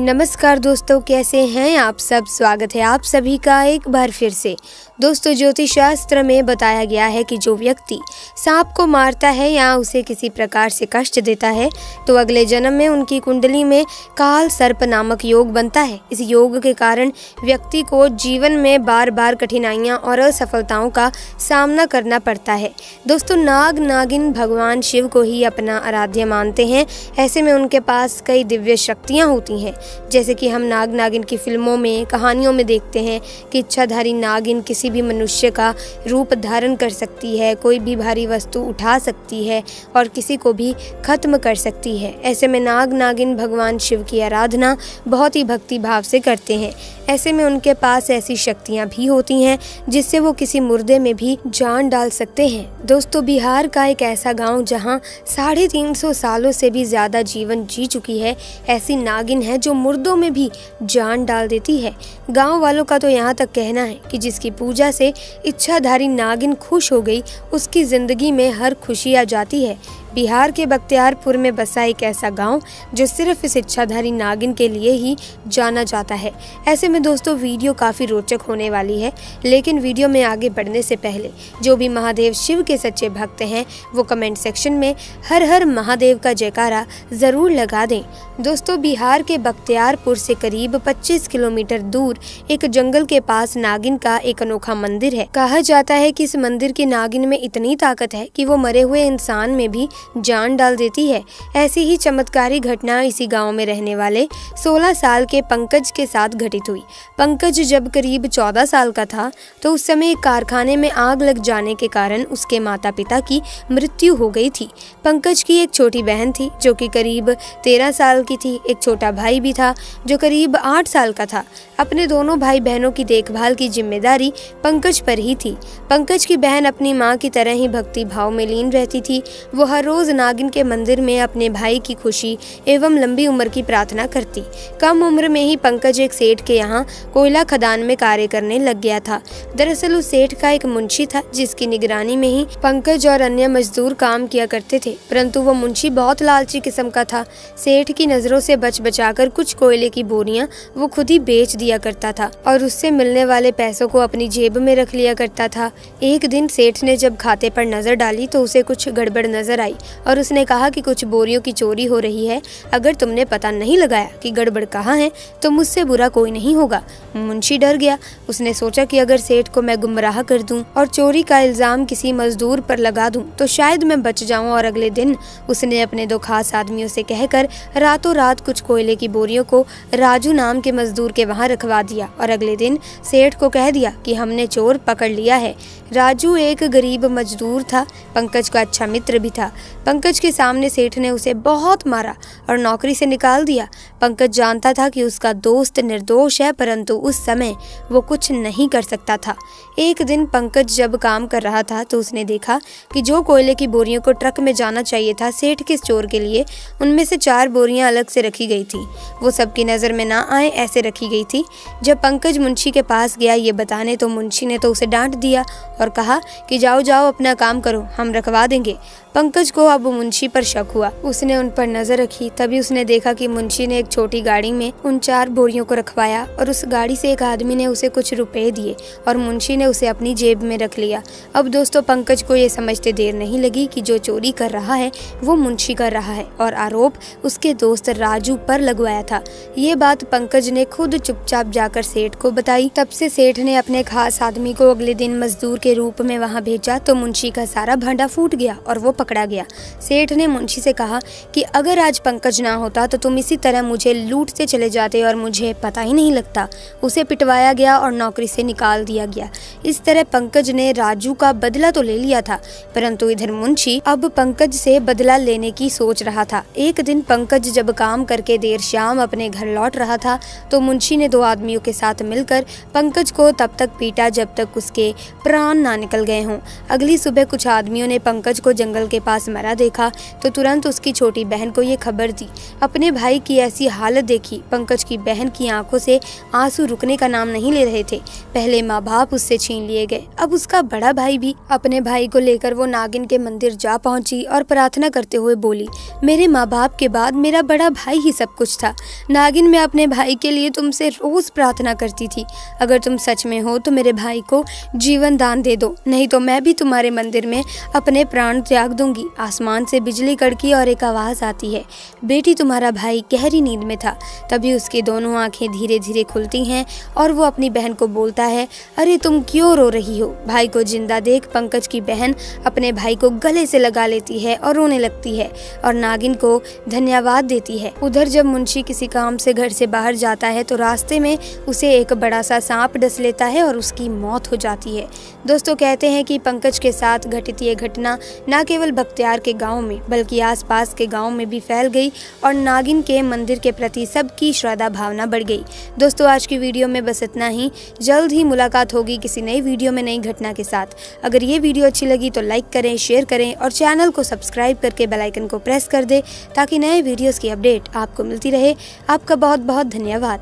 नमस्कार दोस्तों, कैसे हैं आप सब। स्वागत है आप सभी का एक बार फिर से। दोस्तों, ज्योतिष शास्त्र में बताया गया है कि जो व्यक्ति सांप को मारता है या उसे किसी प्रकार से कष्ट देता है तो अगले जन्म में उनकी कुंडली में काल सर्प नामक योग बनता है। इस योग के कारण व्यक्ति को जीवन में बार बार कठिनाइयां और असफलताओं का सामना करना पड़ता है। दोस्तों, नाग नागिन भगवान शिव को ही अपना आराध्य मानते हैं। ऐसे में उनके पास कई दिव्य शक्तियाँ होती हैं, जैसे कि हम नाग नागिन की फिल्मों में, कहानियों में देखते हैं कि इच्छाधारी नागिन किसी भी मनुष्य का रूप धारण कर सकती है, कोई भी भारी वस्तु उठा सकती है और किसी को भी खत्म कर सकती है। ऐसे में नाग नागिन भगवान शिव की आराधना बहुत ही भक्ति भाव से करते हैं। ऐसे में उनके पास ऐसी शक्तियां भी होती हैं जिससे वो किसी मुर्दे में भी जान डाल सकते हैं। दोस्तों, बिहार का एक ऐसा गांव जहां 350 सालों से भी ज्यादा जीवन जी चुकी है, ऐसी नागिन है जो मुर्दों में भी जान डाल देती है। गांव वालों का तो यहाँ तक कहना है कि जिसकी पूजा से इच्छाधारी नागिन खुश हो गई, उसकी जिंदगी में हर खुशी आ जाती है। बिहार के बख्तियारपुर में बसा एक ऐसा गांव जो सिर्फ इस इच्छाधारी नागिन के लिए ही जाना जाता है। ऐसे में दोस्तों, वीडियो काफ़ी रोचक होने वाली है, लेकिन वीडियो में आगे बढ़ने से पहले जो भी महादेव शिव के सच्चे भक्त हैं वो कमेंट सेक्शन में हर हर महादेव का जयकारा ज़रूर लगा दें। दोस्तों, बिहार के बख्तियारपुर से करीब 25 किलोमीटर दूर एक जंगल के पास नागिन का एक अनोखा मंदिर है। कहा जाता है कि इस मंदिर की नागिन में इतनी ताकत है कि वो मरे हुए इंसान में भी जान डाल देती है। ऐसी ही चमत्कारी घटना इसी गांव में रहने वाले 16 साल के पंकज के साथ घटित हुई। पंकज जब करीब 14 साल का था तो उस समय एक कारखाने में आग लग जाने के कारण उसके माता पिता की मृत्यु हो गई थी। पंकज की एक छोटी बहन थी जो कि करीब 13 साल की थी। एक छोटा भाई भी था जो करीब 8 साल का था। अपने दोनों भाई बहनों की देखभाल की जिम्मेदारी पंकज पर ही थी। पंकज की बहन अपनी माँ की तरह ही भक्ति भाव में लीन रहती थी। वो हर रोज नागिन के मंदिर में अपने भाई की खुशी एवं लंबी उम्र की प्रार्थना करती। कम उम्र में ही पंकज एक सेठ के यहाँ कोयला खदान में कार्य करने लग गया था। दरअसल उस सेठ का एक मुंशी था जिसकी निगरानी में ही पंकज और अन्य मजदूर काम किया करते थे, परंतु वो मुंशी बहुत लालची किस्म का था। सेठ की नजरों से बच बचाकर कुछ कोयले की बोरियां वो खुद ही बेच दिया करता था और उससे मिलने वाले पैसों को अपनी जेब में रख लिया करता था। एक दिन सेठ ने जब खाते पर नजर डाली तो उसे कुछ गड़बड़ नजर आई और उसने कहा कि कुछ बोरियों की चोरी हो रही है। अगर तुमने पता नहीं लगाया कि गड़बड़ कहाँ है तो मुझसे बुरा कोई नहीं होगा। मुंशी डर गया। उसने सोचा कि अगर सेठ को मैं गुमराह कर दूं और चोरी का इल्जाम किसी मजदूर पर लगा दूं तो शायद मैं बच जाऊं। और अगले दिन उसने अपने 2 खास आदमियों से कहकर रातों रात कुछ कोयले की बोरियों को राजू नाम के मजदूर के वहाँ रखवा दिया और अगले दिन सेठ को कह दिया कि हमने चोर पकड़ लिया है। राजू एक गरीब मजदूर था, पंकज का अच्छा मित्र भी था। पंकज के सामने सेठ ने उसे बहुत मारा और नौकरी से निकाल दिया। पंकज जानता था कि उसका दोस्त निर्दोष है, परंतु उस समय वो कुछ नहीं कर सकता था। एक दिन पंकज जब काम कर रहा था तो उसने देखा कि जो कोयले की बोरियों को ट्रक में जाना चाहिए था सेठ के स्टोर के लिए, उनमें से 4 बोरियां अलग से रखी गई थी। वो सबकी नज़र में ना आए ऐसे रखी गई थी। जब पंकज मुंशी के पास गया ये बताने तो मुंशी ने तो उसे डांट दिया और कहा कि जाओ जाओ अपना काम करो, हम रखवा देंगे। पंकज को अब मुंशी पर शक हुआ। उसने उन पर नजर रखी, तभी उसने देखा कि मुंशी ने एक छोटी गाड़ी में उन 4 बोरियों को रखवाया और उस गाड़ी से एक आदमी ने उसे कुछ रुपए दिए और मुंशी ने उसे अपनी जेब में रख लिया। अब दोस्तों, पंकज को ये समझते देर नहीं लगी कि जो चोरी कर रहा है वो मुंशी कर रहा है और आरोप उसके दोस्त राजू पर लगवाया था। ये बात पंकज ने खुद चुपचाप जाकर सेठ को बताई। तब से सेठ ने अपने खास आदमी को अगले दिन मजदूर के रूप में वहाँ भेजा तो मुंशी का सारा भांडा फूट गया और वो पकड़ा गया। सेठ ने मुंशी से कहा कि अगर आज पंकज ना होता तो तुम इसी तरह मुझे लूट से चले जाते और मुझे पता ही नहीं लगता। उसे पिटवाया गया और नौकरी से निकाल दिया गया। इस तरह पंकज ने राजू का बदला तो ले लिया था, परंतु इधर मुंशी अब पंकज से बदला लेने की सोच रहा था। एक दिन पंकज जब काम करके देर शाम अपने घर लौट रहा था तो मुंशी ने 2 आदमियों के साथ मिलकर पंकज को तब तक पीटा जब तक उसके प्राण ना निकल गए हों। अगली सुबह कुछ आदमियों ने पंकज को जंगल के पास मरा देखा तो तुरंत उसकी छोटी बहन को ये खबर दी। अपने भाई की ऐसी हालत देखी पंकज की बहन की आंखों से आंसू रुकने का नाम नहीं ले रहे थे। पहले माँ बाप उससे छीन लिए गए, अब उसका बड़ा भाई भी। अपने भाई को लेकर वो नागिन के मंदिर जा पहुंची और प्रार्थना करते हुए बोली, मेरे माँ बाप के बाद मेरा बड़ा भाई ही सब कुछ था। नागिन, मैं अपने भाई के लिए तुमसे रोज प्रार्थना करती थी। अगर तुम सच में हो तो मेरे भाई को जीवन दान दे दो, नहीं तो मैं भी तुम्हारे मंदिर में अपने प्राण त्याग दूंगी। आसमान से बिजली कड़की और एक आवाज आती है, बेटी तुम्हारा भाई गहरी नींद में था। तभी उसकी दोनों आंखें धीरे धीरे खुलती हैं और वो अपनी बहन को बोलता है, अरे तुम क्यों रो रही हो। भाई को जिंदा देख पंकज की बहन अपने भाई को गले से लगा लेती है और रोने लगती है और नागिन को धन्यवाद देती है। उधर जब मुंशी किसी काम से घर से बाहर जाता है तो रास्ते में उसे एक बड़ा सा सांप डस लेता है और उसकी मौत हो जाती है। दोस्तों, कहते हैं कि पंकज के साथ घटित ये घटना न केवल बख्तियार के गांव में बल्कि आसपास के गांव में भी फैल गई और नागिन के मंदिर के प्रति सबकी श्रद्धा भावना बढ़ गई। दोस्तों, आज की वीडियो में बस इतना ही। जल्द ही मुलाकात होगी किसी नई वीडियो में नई घटना के साथ। अगर ये वीडियो अच्छी लगी तो लाइक करें, शेयर करें और चैनल को सब्सक्राइब करके बेल आइकन को प्रेस कर दें ताकि नए वीडियोस की अपडेट आपको मिलती रहे। आपका बहुत बहुत धन्यवाद।